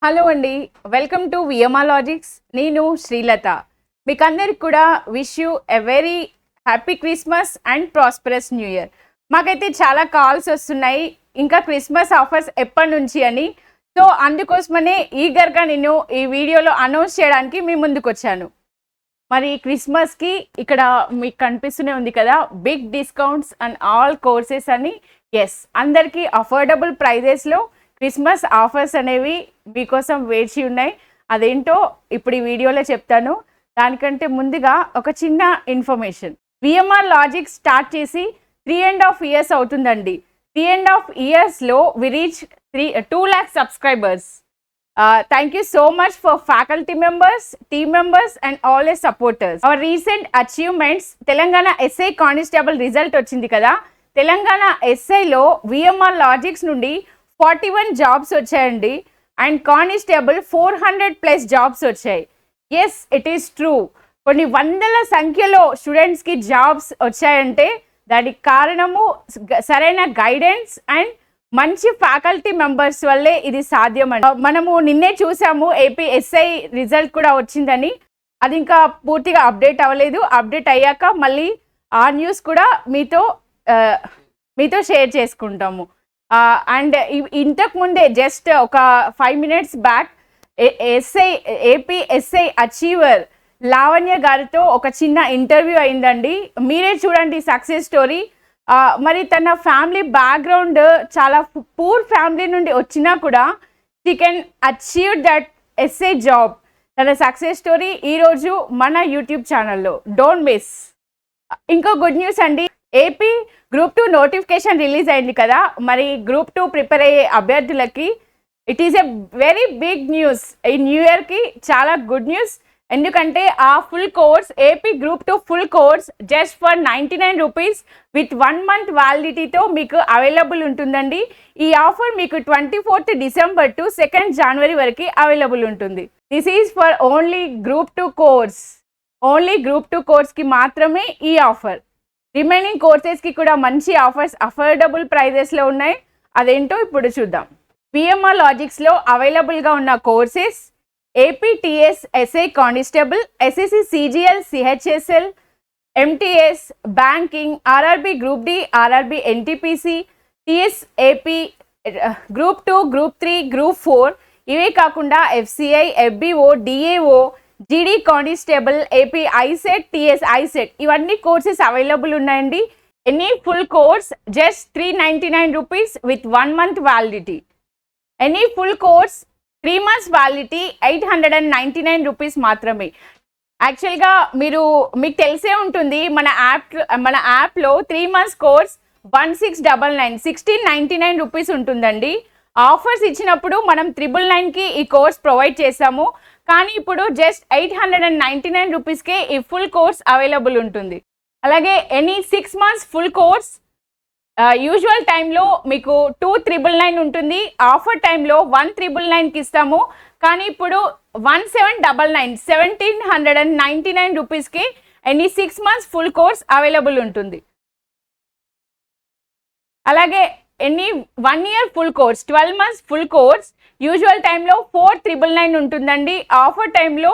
Hello అండి, welcome to VMR logics. నేను శ్రీలత. మీకు అందరికి కూడా wish you a very happy Christmas and prosperous new year. మాకైతే చాలా కాల్స్ వస్తున్నాయి ఇంకా క్రిస్మస్ ఆఫర్స్ ఎప్పటి నుంచి అని. సో అందుకోసమనే ఈగర్గా నేను ఈ వీడియోలో అనౌన్స్ చేయడానికి మీ ముందుకు వచ్చాను. మరి క్రిస్మస్కి ఇక్కడ మీకు కనిపిస్తూనే ఉంది కదా, big discounts and all courses అని. ఎస్, అందరికీ అఫోర్డబుల్ ప్రైజెస్లో క్రిస్మస్ ఆఫర్స్ అనేవి మీకోసం వేచి ఉన్నాయి. అదేంటో ఇప్పుడు ఈ వీడియోలో చెప్తాను. దానికంటే ముందుగా ఒక చిన్న ఇన్ఫర్మేషన్. విఎంఆర్ లాజిక్ స్టార్ట్ చేసి 3.5 years అవుతుందండి. 3.5 yearsలో we reach 2 lakh subscribers. Thank you so much for faculty members, team members and all the supporters. Our recent achievements, Telangana SI constable result వచ్చింది కదా. తెలంగాణ ఎస్ఐలో విఎంఆర్ లాజిక్స్ నుండి 41 జాబ్స్ వచ్చాయండి and constable 400+ jobs వచ్చాయి. Yes, it is true. కొన్ని వందల సంఖ్యలో స్టూడెంట్స్కి jobs వచ్చాయంటే దానికి కారణము సరైన గైడెన్స్ అండ్ మంచి ఫ్యాకల్టీ మెంబర్స్ వల్లే ఇది సాధ్యం అండి. మనము నిన్నే చూసాము ఏపీ ఎస్ఐ రిజల్ట్ కూడా వచ్చిందని. అది ఇంకా పూర్తిగా అప్డేట్ అవ్వలేదు. అప్డేట్ అయ్యాక మళ్ళీ ఆ న్యూస్ కూడా మీతో షేర్ చేసుకుంటాము. అండ్ ఇంతకు ముందే జస్ట్ ఒక 5 minutes back AP SI achiever Lavanya గారితో ఒక చిన్న ఇంటర్వ్యూ అయిందండి. మీరే చూడండి సక్సెస్ స్టోరీ. మరి తన ఫ్యామిలీ బ్యాక్గ్రౌండ్ చాలా పూర్ ఫ్యామిలీ నుండి వచ్చినా కూడా she can achieve that SI job. తన సక్సెస్ స్టోరీ ఈరోజు మన యూట్యూబ్ ఛానల్లో, డోంట్ మిస్. ఇంకో గుడ్ న్యూస్ అండి, ఏపీ గ్రూప్ 2 నోటిఫికేషన్ రిలీజ్ అయింది కదా. మరి గ్రూప్ 2 ప్రిపేర్ అయ్యే అభ్యర్థులకి it is a very big news. ఈ న్యూ ఇయర్కి చాలా గుడ్ న్యూస్. ఎందుకంటే ఆ full course, AP group 2 full course just for 99 rupees with 1 month వ్యాలిడిటీతో మీకు అవైలబుల్ ఉంటుందండి. ఈ ఆఫర్ మీకు 24th December to 2nd January వరకు అవైలబుల్ ఉంటుంది. This is for only group 2 course. Only group 2 కోర్స్కి మాత్రమే ఈ ఆఫర్. రిమైనింగ్ కోర్సెస్కి కూడా మంచి ఆఫర్స్ అఫోర్డబుల్ ప్రైజెస్లో ఉన్నాయి. అదేంటో ఇప్పుడు చూద్దాం. విఎంఆర్ లాజిక్స్లో అవైలబుల్గా ఉన్న courses: APTS SI constable, SSC CGL CHSL, MTS, banking, RRB group D, RRB NTPC, TS AP group 2, group 3, group 4. ఇవే కాకుండా FCI, FBO, DAO, GD constable, AP ICET, TS ICET, ఇవన్నీ కోర్సెస్ అవైలబుల్ ఉన్నాయండి. Any full course just 399 rupees with 1 month validity. Any full course 3 months validity 899 rupees మాత్రమే. యాక్చువల్గా మీకు తెలిసే ఉంటుంది, మన యాప్లో 3 months కోర్స్ 1699 1699 rupees ఉంటుందండి. ఆఫర్స్ ఇచ్చినప్పుడు మనం 999కి ఈ కోర్స్ ప్రొవైడ్ చేసాము. కానీ ఇప్పుడు జస్ట్ 899 rupeesకే ఈ ఫుల్ కోర్స్ అవైలబుల్ ఉంటుంది. అలాగే any 6 months full course usual టైంలో మీకు 2,999 ఉంటుంది. ఆఫర్ టైంలో 1,999కి ఇస్తాము. కానీ ఇప్పుడు 1,799 1,799 rupeesకి any 6 months full course available ఉంటుంది. అలాగే any 1 year full course 12 months full course usual టైంలో 4,999 ఉంటుందండి. ఆఫర్ టైంలో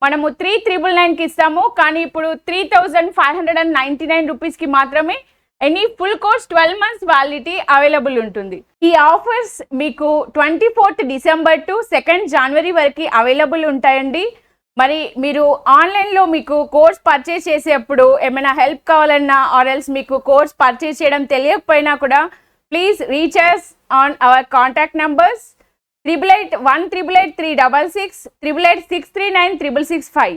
మనము 3,999కి ఇస్తాము. కానీ ఇప్పుడు 3,599 rupeesకి మాత్రమే any full course 12 months validity available ఉంటుంది. ఈ ఆఫర్స్ మీకు 24th December to 2nd January వరకు అవైలబుల్ ఉంటాయండి. మరి మీరు ఆన్లైన్లో మీకు కోర్స్ పర్చేస్ చేసేటప్పుడు ఏమైనా హెల్ప్ కావాలన్నా ఆర్ ఎల్స్ మీకు కోర్స్ పర్చేస్ చేయడం తెలియకపోయినా కూడా please reach us on our contact numbers 8881888366 8886396665.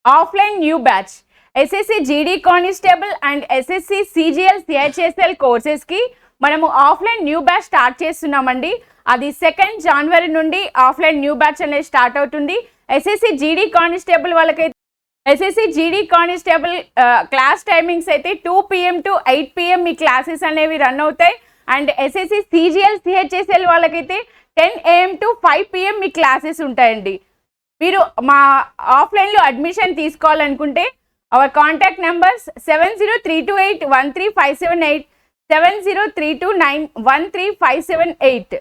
Offline new batch SSC GD constable and SSC CGL CHSL కోర్సెస్కి మనము ఆఫ్లైన్ న్యూ బ్యాచ్ స్టార్ట్ చేస్తున్నామండి. అది 2nd January నుండి ఆఫ్లైన్ న్యూ బ్యాచ్ అనేది స్టార్ట్ అవుతుంది. ఎస్ఎస్సి జీడీ కానిస్టేబుల్ వాళ్ళకైతే SSC GD constable class timings అయితే 2 PM to 8 PM me classes అనేవి రన్ అవుతాయి. అండ్ ఎస్ఎస్సి సిజిఎల్ సిహెచ్ఎస్ఎల్ వాళ్ళకైతే 10 AM to 5 PM me classes ఉంటాయండి. మీరు మా ఆఫ్లైన్లో అడ్మిషన్ తీసుకోవాలనుకుంటే అవర్ కాంటాక్ట్ నెంబర్స్ 7032813578 7032913578.